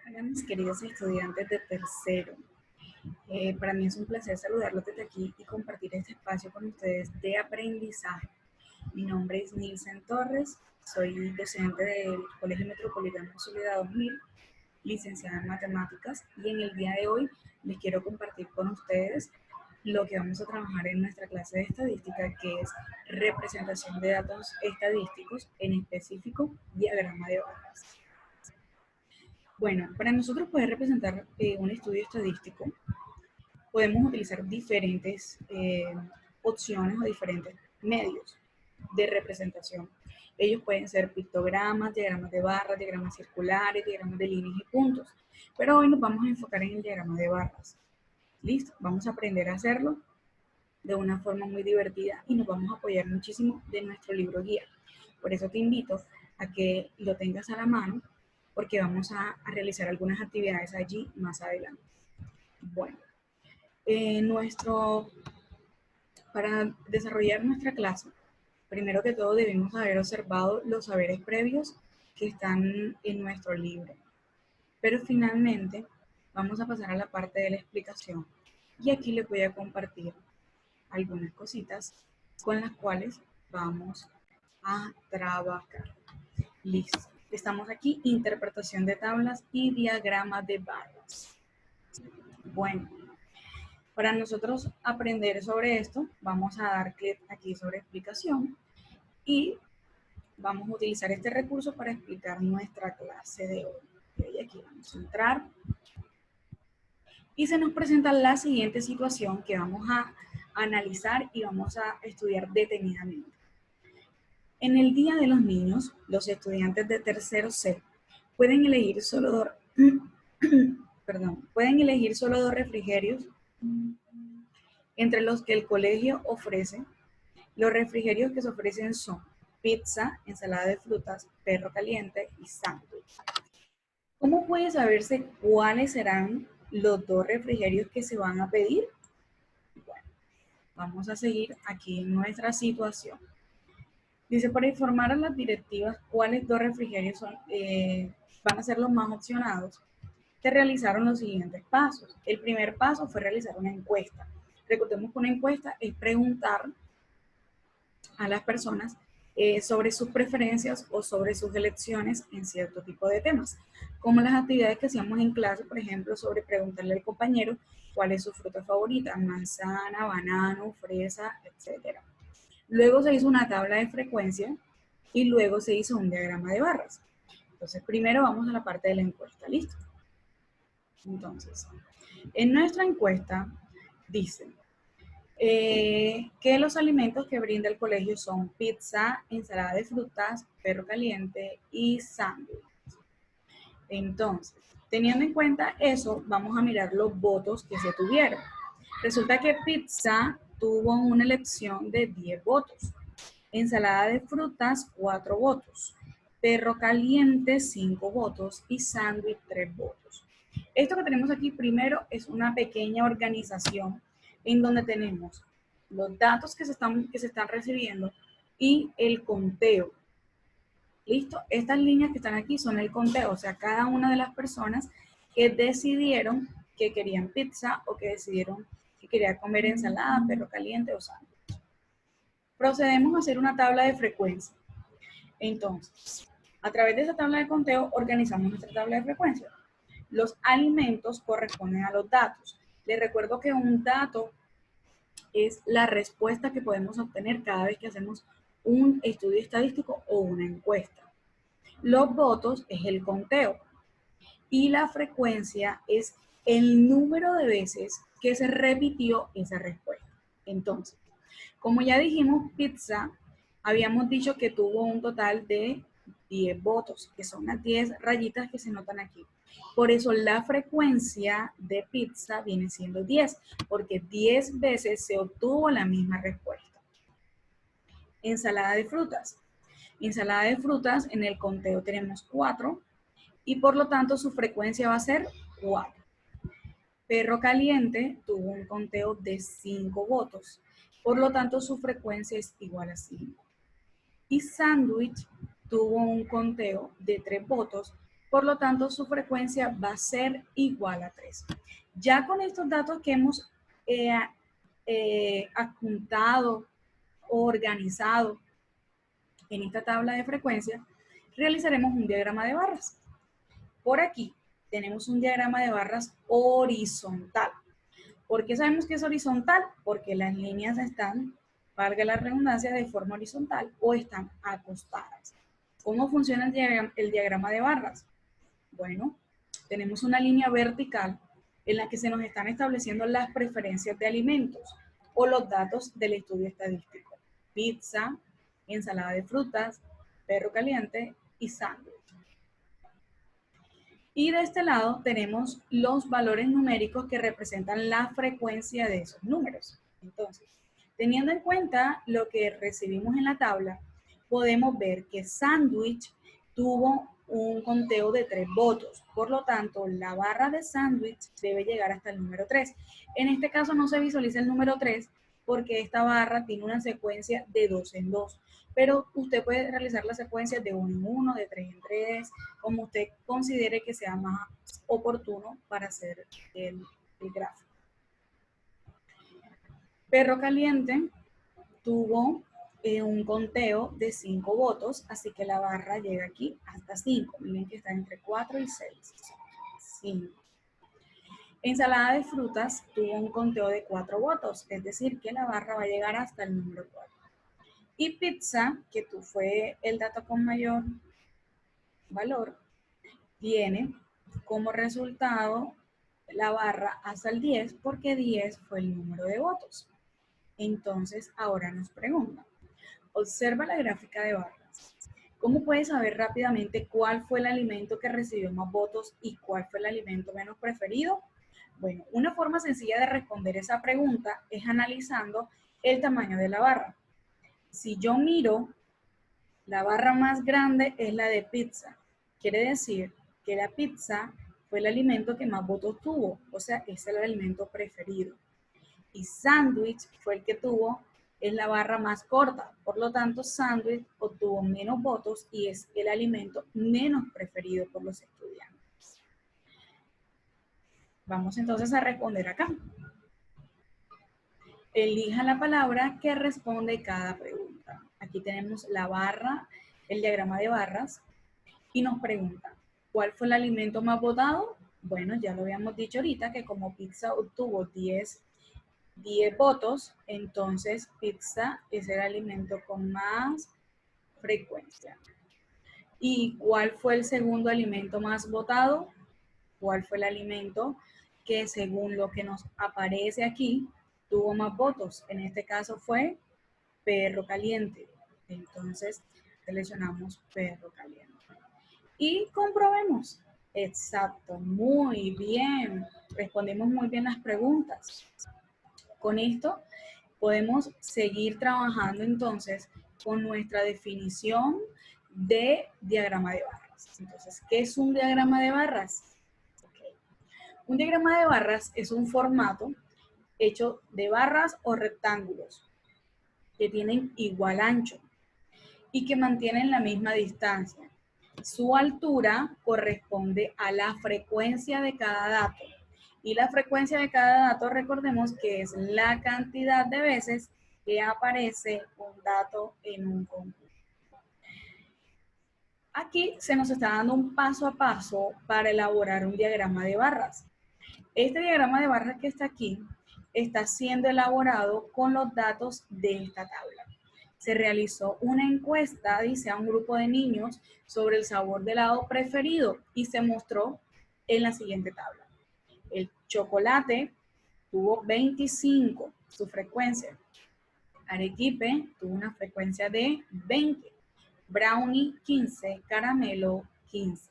Hola, mis queridos estudiantes de tercero. Para mí es un placer saludarlos desde aquí y compartir este espacio con ustedes de aprendizaje. Mi nombre es Nilsen Torres, soy docente del Colegio Metropolitano Soledad 2000, licenciada en Matemáticas, y en el día de hoy les quiero compartir con ustedes lo que vamos a trabajar en nuestra clase de estadística, que es representación de datos estadísticos, en específico diagrama de barras. Bueno, para nosotros poder representar un estudio estadístico, podemos utilizar diferentes opciones o diferentes medios de representación. Ellos pueden ser pictogramas, diagramas de barras, diagramas circulares, diagramas de líneas y puntos. Pero hoy nos vamos a enfocar en el diagrama de barras. Listo, vamos a aprender a hacerlo de una forma muy divertida y nos vamos a apoyar muchísimo de nuestro libro guía. Por eso te invito a que lo tengas a la mano porque vamos a realizar algunas actividades allí más adelante. Bueno, nuestro para desarrollar nuestra clase, primero que todo debemos haber observado los saberes previos que están en nuestro libro. Pero finalmente vamos a pasar a la parte de la explicación y aquí les voy a compartir algunas cositas con las cuales vamos a trabajar. Listo. Estamos aquí, interpretación de tablas y diagrama de barras. Bueno, para nosotros aprender sobre esto, vamos a dar clic aquí sobre explicación y vamos a utilizar este recurso para explicar nuestra clase de hoy. Okay, aquí vamos a entrar y se nos presenta la siguiente situación que vamos a analizar y vamos a estudiar detenidamente. En el Día de los Niños, los estudiantes de tercero C pueden elegir solo dos, pueden elegir solo dos refrigerios entre los que el colegio ofrece. Los refrigerios que se ofrecen son pizza, ensalada de frutas, perro caliente y sándwich. ¿Cómo puede saberse cuáles serán los dos refrigerios que se van a pedir? Bueno, vamos a seguir aquí en nuestra situación. Dice, para informar a las directivas cuáles dos refrigerios van a ser los más opcionados, se realizaron los siguientes pasos. El primer paso fue realizar una encuesta. Recordemos que una encuesta es preguntar a las personas sobre sus preferencias o sobre sus elecciones en cierto tipo de temas, como las actividades que hacíamos en clase, por ejemplo, sobre preguntarle al compañero cuál es su fruta favorita, manzana, banano, fresa, etc. Luego se hizo una tabla de frecuencia y luego se hizo un diagrama de barras. Entonces, primero vamos a la parte de la encuesta, ¿listo? Entonces, en nuestra encuesta dice que los alimentos que brinda el colegio son pizza, ensalada de frutas, perro caliente y sándwich. Entonces, teniendo en cuenta eso, vamos a mirar los votos que se tuvieron. Resulta que pizza tuvo una elección de 10 votos, ensalada de frutas 4 votos, perro caliente 5 votos y sándwich 3 votos. Esto que tenemos aquí primero es una pequeña organización en donde tenemos los datos que se están recibiendo y el conteo. ¿Listo? Estas líneas que están aquí son el conteo, o sea, cada una de las personas que decidieron que querían pizza o que decidieron que querían comer ensalada, perro caliente o sándwich. Procedemos a hacer una tabla de frecuencia. Entonces, a través de esa tabla de conteo organizamos nuestra tabla de frecuencia. Los alimentos corresponden a los datos. Les recuerdo que un dato es la respuesta que podemos obtener cada vez que hacemos un estudio estadístico o una encuesta. Los votos es el conteo y la frecuencia es el número de veces que se repitió esa respuesta. Entonces, como ya dijimos, pizza, habíamos dicho que tuvo un total de 10 votos, que son las 10 rayitas que se notan aquí. Por eso la frecuencia de pizza viene siendo 10, porque 10 veces se obtuvo la misma respuesta. Ensalada de frutas. Ensalada de frutas, en el conteo tenemos 4 y por lo tanto su frecuencia va a ser 4. Perro caliente tuvo un conteo de 5 votos, por lo tanto su frecuencia es igual a 5. Y sándwich tuvo un conteo de 3 votos, por lo tanto su frecuencia va a ser igual a 3. Ya con estos datos que hemos adjuntado o organizado en esta tabla de frecuencia, realizaremos un diagrama de barras. Por aquí tenemos un diagrama de barras horizontal. ¿Por qué sabemos que es horizontal? Porque las líneas están, valga la redundancia, de forma horizontal o están acostadas. ¿Cómo funciona el diagrama de barras? Bueno, tenemos una línea vertical en la que se nos están estableciendo las preferencias de alimentos o los datos del estudio estadístico. Pizza, ensalada de frutas, perro caliente y sándwich. Y de este lado tenemos los valores numéricos que representan la frecuencia de esos números. Entonces, teniendo en cuenta lo que recibimos en la tabla, podemos ver que sándwich tuvo un conteo de 3 votos. Por lo tanto, la barra de sándwich debe llegar hasta el número 3. En este caso no se visualiza el número 3 porque esta barra tiene una secuencia de 2 en 2. Pero usted puede realizar la secuencia de 1 en 1, de 3 en 3, como usted considere que sea más oportuno para hacer el gráfico. Perro caliente tuvo un conteo de 5 votos, así que la barra llega aquí hasta 5. Miren que está entre 4 y 6. 5. Ensalada de frutas tuvo un conteo de 4 votos, es decir, que la barra va a llegar hasta el número 4. Y pizza, que fue el dato con mayor valor, tiene como resultado la barra hasta el 10 porque 10 fue el número de votos. Entonces, ahora nos pregunta, observa la gráfica de barras. ¿Cómo puedes saber rápidamente cuál fue el alimento que recibió más votos y cuál fue el alimento menos preferido? Bueno, una forma sencilla de responder esa pregunta es analizando el tamaño de la barra. Si yo miro, la barra más grande es la de pizza. Quiere decir que la pizza fue el alimento que más votos tuvo, o sea, es el alimento preferido. Y sándwich fue el que tuvo, es la barra más corta. Por lo tanto, sándwich obtuvo menos votos y es el alimento menos preferido por los estudiantes. Vamos entonces a responder acá. Elija la palabra que responde cada pregunta. Aquí tenemos la barra, el diagrama de barras, y nos pregunta, ¿cuál fue el alimento más votado? Bueno, ya lo habíamos dicho ahorita, que como pizza obtuvo 10 votos, entonces pizza es el alimento con más frecuencia. ¿Y cuál fue el segundo alimento más votado? ¿Cuál fue el alimento que, según lo que nos aparece aquí, tuvo más votos? En este caso fue perro caliente. Entonces seleccionamos perro caliente. Y comprobemos. Exacto, muy bien. Respondimos muy bien las preguntas. Con esto podemos seguir trabajando entonces con nuestra definición de diagrama de barras. Entonces, ¿qué es un diagrama de barras? Okay. Un diagrama de barras es un formato hecho de barras o rectángulos que tienen igual ancho y que mantienen la misma distancia. Su altura corresponde a la frecuencia de cada dato. Y la frecuencia de cada dato, recordemos que es la cantidad de veces que aparece un dato en un conjunto. Aquí se nos está dando un paso a paso para elaborar un diagrama de barras. Este diagrama de barras que está aquí está siendo elaborado con los datos de esta tabla. Se realizó una encuesta, dice, a un grupo de niños sobre el sabor de helado preferido y se mostró en la siguiente tabla. El chocolate tuvo 25, su frecuencia. Arequipe tuvo una frecuencia de 20. Brownie 15, caramelo 15.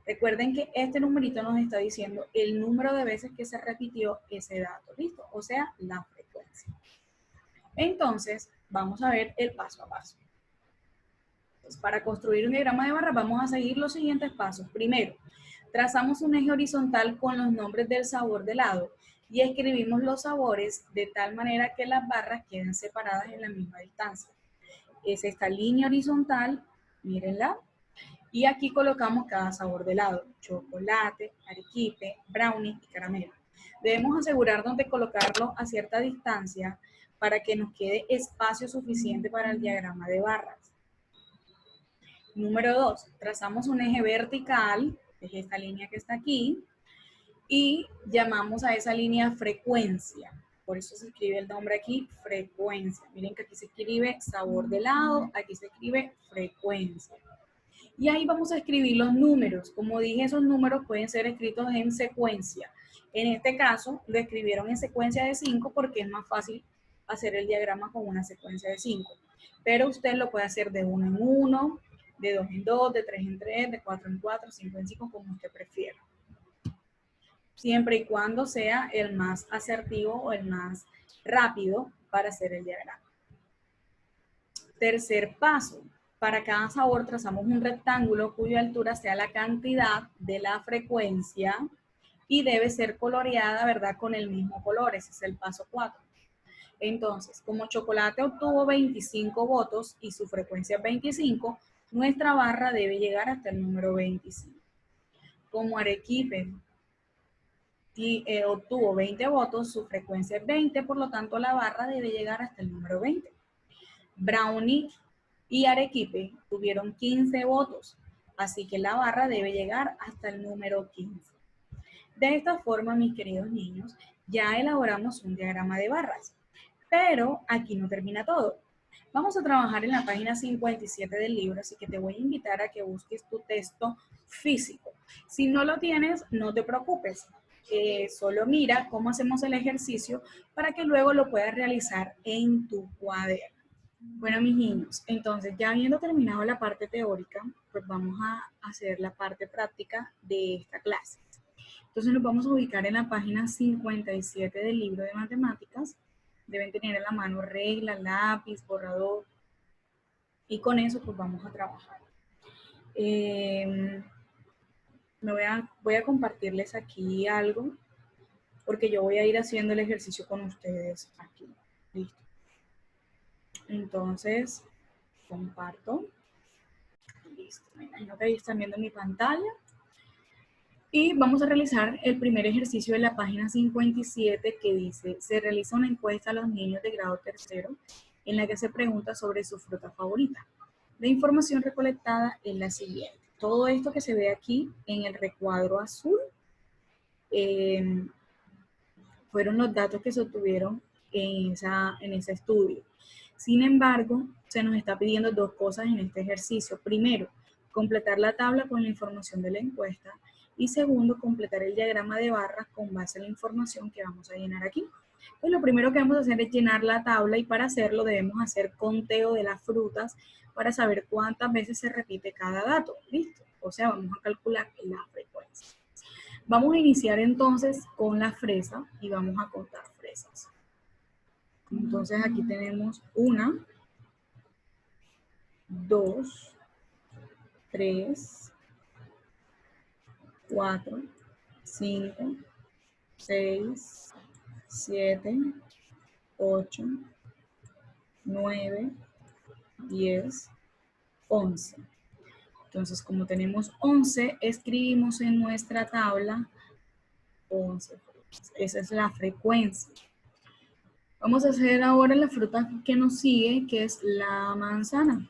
Recuerden que este numerito nos está diciendo el número de veces que se repitió ese dato, ¿listo? O sea, la frecuencia. Entonces, vamos a ver el paso a paso. Entonces, para construir un diagrama de barras vamos a seguir los siguientes pasos. Primero, trazamos un eje horizontal con los nombres del sabor de helado y escribimos los sabores de tal manera que las barras queden separadas en la misma distancia. Es esta línea horizontal, mírenla, Y aquí colocamos cada sabor de helado: chocolate, arequipe, brownie y caramelo. Debemos asegurarnos de colocarlo a cierta distancia para que nos quede espacio suficiente para el diagrama de barras. Número 2, trazamos un eje vertical, es esta línea que está aquí, y llamamos a esa línea frecuencia. Por eso se escribe el nombre aquí, frecuencia. Miren que aquí se escribe sabor de helado, aquí se escribe frecuencia. Y ahí vamos a escribir los números. Como dije, esos números pueden ser escritos en secuencia. En este caso, lo escribieron en secuencia de 5 porque es más fácil hacer el diagrama con una secuencia de 5. Pero usted lo puede hacer de 1 en 1, de 2 en 2, de 3 en 3, de 4 en 4, 5 en 5, como usted prefiera. Siempre y cuando sea el más asertivo o el más rápido para hacer el diagrama. Tercer paso. Para cada sabor trazamos un rectángulo cuya altura sea la cantidad de la frecuencia y debe ser coloreada, ¿verdad?, con el mismo color. Ese es el paso 4. Entonces, como chocolate obtuvo 25 votos y su frecuencia es 25, nuestra barra debe llegar hasta el número 25. Como arequipe obtuvo 20 votos, su frecuencia es 20, por lo tanto la barra debe llegar hasta el número 20. Brownie y arequipe tuvieron 15 votos, así que la barra debe llegar hasta el número 15. De esta forma, mis queridos niños, ya elaboramos un diagrama de barras, pero aquí no termina todo. Vamos a trabajar en la página 57 del libro, así que te voy a invitar a que busques tu texto físico. Si no lo tienes, no te preocupes. Solo mira cómo hacemos el ejercicio para que luego lo puedas realizar en tu cuaderno. Bueno, mis niños, entonces ya habiendo terminado la parte teórica, pues vamos a hacer la parte práctica de esta clase. Entonces nos vamos a ubicar en la página 57 del libro de matemáticas. Deben tener a la mano regla, lápiz, borrador, y con eso pues vamos a trabajar. Voy a compartirles aquí algo, porque yo voy a ir haciendo el ejercicio con ustedes aquí. Listo. Entonces, comparto. Listo. Me imagino que ahí están viendo mi pantalla. Y vamos a realizar el primer ejercicio de la página 57 que dice: se realiza una encuesta a los niños de grado tercero en la que se pregunta sobre su fruta favorita. La información recolectada es la siguiente. Todo esto que se ve aquí en el recuadro azul fueron los datos que se obtuvieron en ese estudio. Sin embargo, se nos está pidiendo dos cosas en este ejercicio. Primero, completar la tabla con la información de la encuesta. Y segundo, completar el diagrama de barras con base en la información que vamos a llenar aquí. Pues lo primero que vamos a hacer es llenar la tabla, y para hacerlo debemos hacer conteo de las frutas para saber cuántas veces se repite cada dato. ¿Listo? O sea, vamos a calcular la frecuencia. Vamos a iniciar entonces con la fresa y vamos a contar fresas. Entonces aquí tenemos 1, 2, 3, 4, 5, 6, 7, 8, 9, 10, 11. Entonces, como tenemos 11, escribimos en nuestra tabla 11. Esa es la frecuencia. Vamos a hacer ahora la fruta que nos sigue, que es la manzana.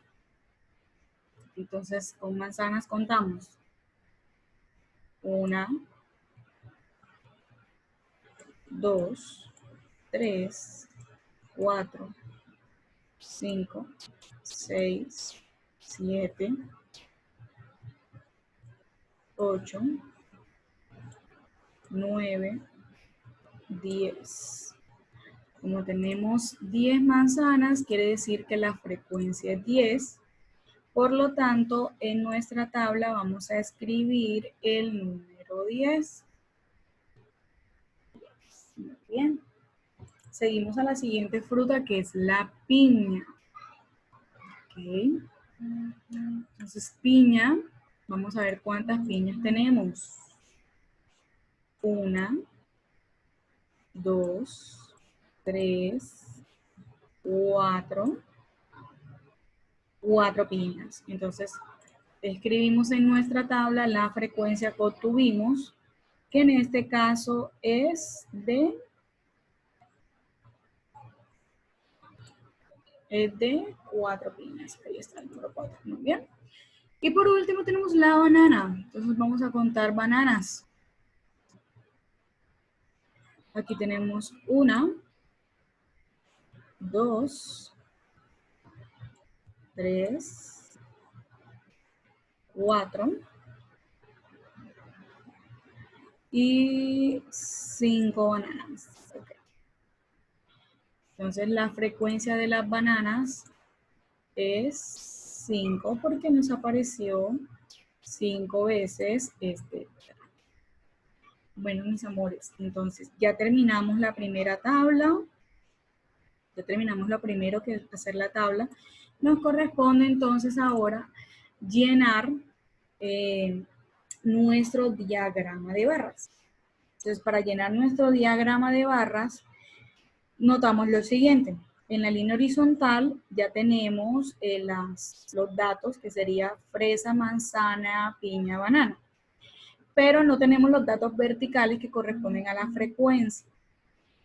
Entonces, con manzanas contamos. 1, 2, 3, 4, 5, 6, 7, 8, 9, 10. Como tenemos 10 manzanas, quiere decir que la frecuencia es 10. Por lo tanto, en nuestra tabla vamos a escribir el número 10. Muy bien. Seguimos a la siguiente fruta, que es la piña. Ok. Entonces, piña, vamos a ver cuántas piñas tenemos. 1, 2, 3, 4. 4 piñas. Entonces, escribimos en nuestra tabla la frecuencia que obtuvimos, que en este caso es de 4 piñas. Ahí está el número 4. Muy bien. Y por último tenemos la banana. Entonces vamos a contar bananas. Aquí tenemos 1, 2, 3, 4 y 5 bananas. Okay. Entonces la frecuencia de las bananas es 5 porque nos apareció 5 veces este. Bueno, mis amores, entonces ya terminamos la primera tabla. Ya terminamos lo primero, que es hacer la tabla. Nos corresponde entonces ahora llenar nuestro diagrama de barras. Entonces, para llenar nuestro diagrama de barras, notamos lo siguiente. En la línea horizontal ya tenemos los datos, que sería fresa, manzana, piña, banana. Pero no tenemos los datos verticales que corresponden a la frecuencia.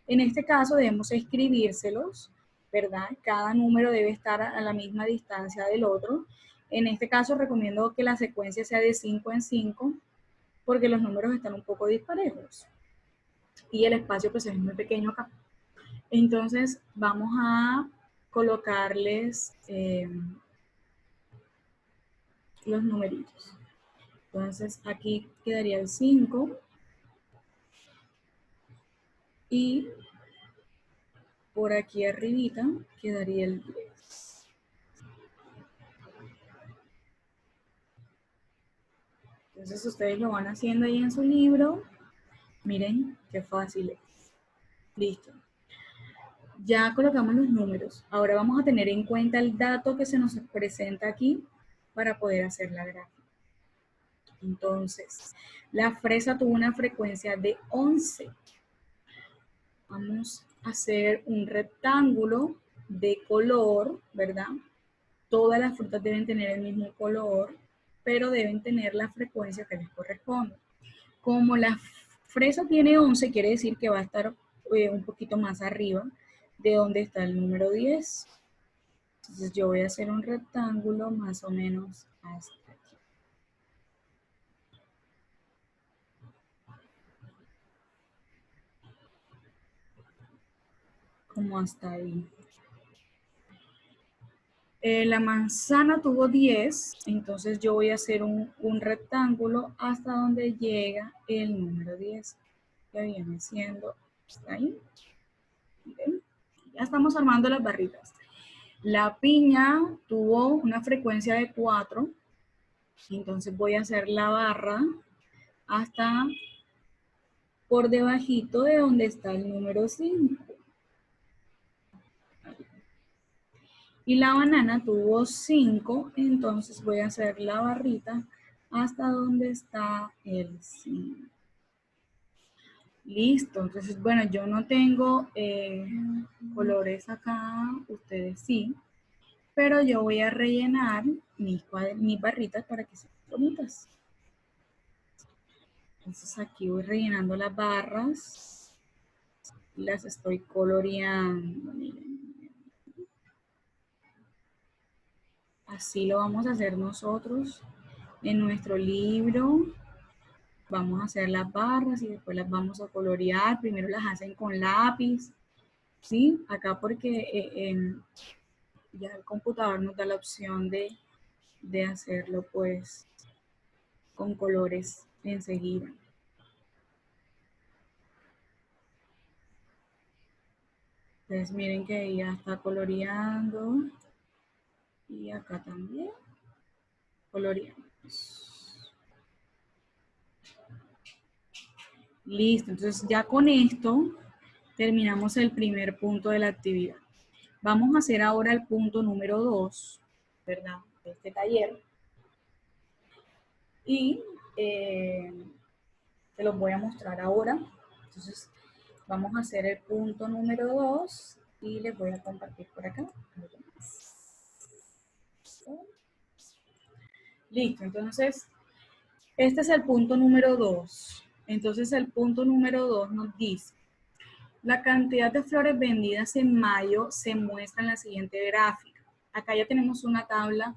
En este caso debemos escribírselos, ¿verdad? Cada número debe estar a la misma distancia del otro. En este caso recomiendo que la secuencia sea de 5 en 5, porque los números están un poco disparejos. Y el espacio pues es muy pequeño acá. Entonces vamos a colocarles los numeritos. Entonces aquí quedaría el 5 y por aquí arribita quedaría el 10. Entonces ustedes lo van haciendo ahí en su libro. Miren qué fácil es. Listo. Ya colocamos los números. Ahora vamos a tener en cuenta el dato que se nos presenta aquí para poder hacer la gráfica. Entonces, la fresa tuvo una frecuencia de 11. Vamos a hacer un rectángulo de color, ¿verdad? Todas las frutas deben tener el mismo color, pero deben tener la frecuencia que les corresponde. Como la fresa tiene 11, quiere decir que va a estar un poquito más arriba de donde está el número 10. Entonces yo voy a hacer un rectángulo más o menos hasta aquí. Como hasta ahí. La manzana tuvo 10, entonces yo voy a hacer un rectángulo hasta donde llega el número 10, que viene siendo hasta ahí. ¿Ven? Ya estamos armando las barritas. La piña tuvo una frecuencia de 4, entonces voy a hacer la barra hasta por debajito de donde está el número 5. Y la banana tuvo 5, entonces voy a hacer la barrita hasta donde está el 5. Listo, entonces bueno, yo no tengo colores acá, ustedes sí, pero yo voy a rellenar mis barritas para que sean bonitas. Entonces aquí voy rellenando las barras, las estoy coloreando, miren. Así lo vamos a hacer nosotros en nuestro libro. Vamos a hacer las barras y después las vamos a colorear. Primero las hacen con lápiz, ¿sí? Acá porque ya el computador nos da la opción de hacerlo pues con colores enseguida. Entonces miren que ya está coloreando y acá también coloreamos. Listo, entonces ya con esto terminamos el primer punto de la actividad. Vamos a hacer ahora el punto número 2, ¿verdad? De este taller. Y te los voy a mostrar ahora. Entonces, vamos a hacer el punto número 2 y les voy a compartir por acá. Listo, entonces, este es el punto número 2. Entonces, el punto número 2 nos dice, la cantidad de flores vendidas en mayo se muestra en la siguiente gráfica. Acá ya tenemos una tabla,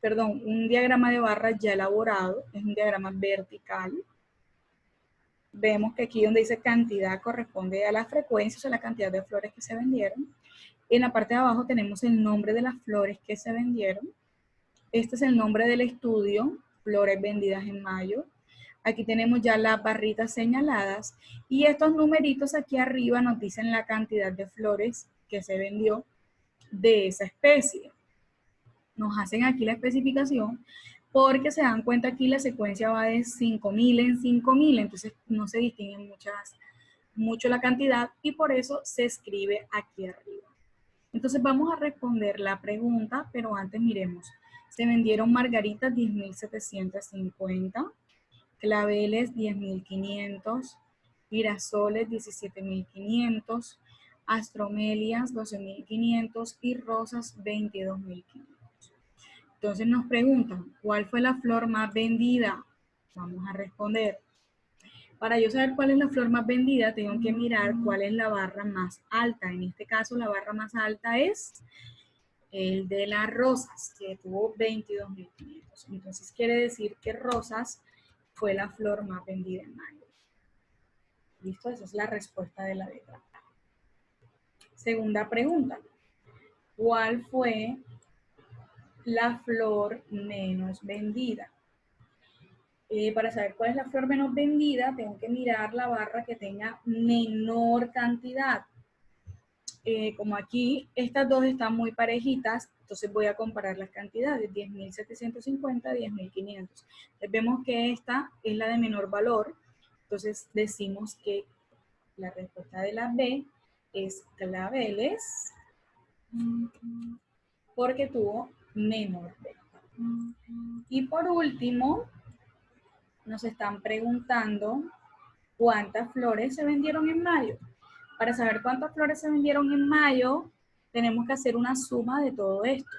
perdón, un diagrama de barras ya elaborado, es un diagrama vertical. Vemos que aquí donde dice cantidad corresponde a la frecuencia, o sea, la cantidad de flores que se vendieron. En la parte de abajo tenemos el nombre de las flores que se vendieron. Este es el nombre del estudio, flores vendidas en mayo. Aquí tenemos ya las barritas señaladas y estos numeritos aquí arriba nos dicen la cantidad de flores que se vendió de esa especie. Nos hacen aquí la especificación porque se dan cuenta aquí la secuencia va de 5.000 en 5.000, entonces no se distinguen mucho la cantidad y por eso se escribe aquí arriba. Entonces vamos a responder la pregunta, pero antes miremos. Se vendieron margaritas 10.750, claveles 10.500, girasoles 17.500, astromelias 12.500 y rosas 22.500. Entonces nos preguntan, ¿cuál fue la flor más vendida? Vamos a responder. Para yo saber cuál es la flor más vendida, tengo que mirar cuál es la barra más alta. En este caso, la barra más alta es el de las rosas, que tuvo 22.500. Entonces quiere decir que rosas fue la flor más vendida en mayo. ¿Listo? Esa es la respuesta de la letra A. Segunda pregunta. ¿Cuál fue la flor menos vendida? Para saber cuál es la flor menos vendida, tengo que mirar la barra que tenga menor cantidad. Como aquí estas dos están muy parejitas, entonces voy a comparar las cantidades, 10.750, 10.500. Vemos que esta es la de menor valor, entonces decimos que la respuesta de la B es claveles, porque tuvo menor venta. Y por último, nos están preguntando cuántas flores se vendieron en mayo. Para saber cuántas flores se vendieron en mayo, tenemos que hacer una suma de todo esto.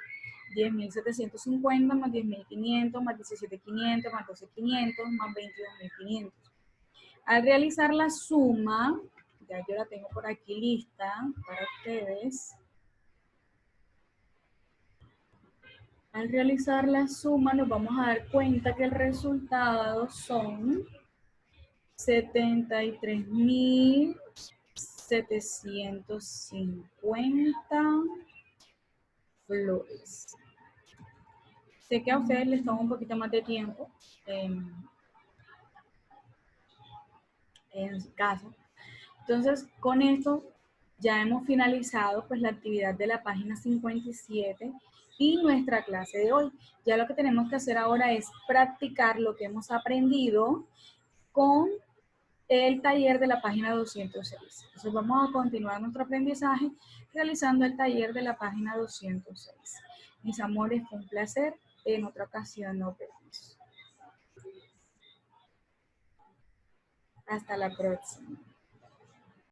10.750 más 10.500 más 17.500 más 12.500 más 22.500. Al realizar la suma, ya yo la tengo por aquí lista para ustedes. Al realizar la suma nos vamos a dar cuenta que el resultado son 73.750 flores. Sé que a ustedes les toma un poquito más de tiempo en su casa. Entonces, con esto ya hemos finalizado pues la actividad de la página 57 y nuestra clase de hoy. Ya lo que tenemos que hacer ahora es practicar lo que hemos aprendido con el taller de la página 206. Entonces vamos a continuar nuestro aprendizaje realizando el taller de la página 206. Mis amores, fue un placer. En otra ocasión nos vemos. Hasta la próxima.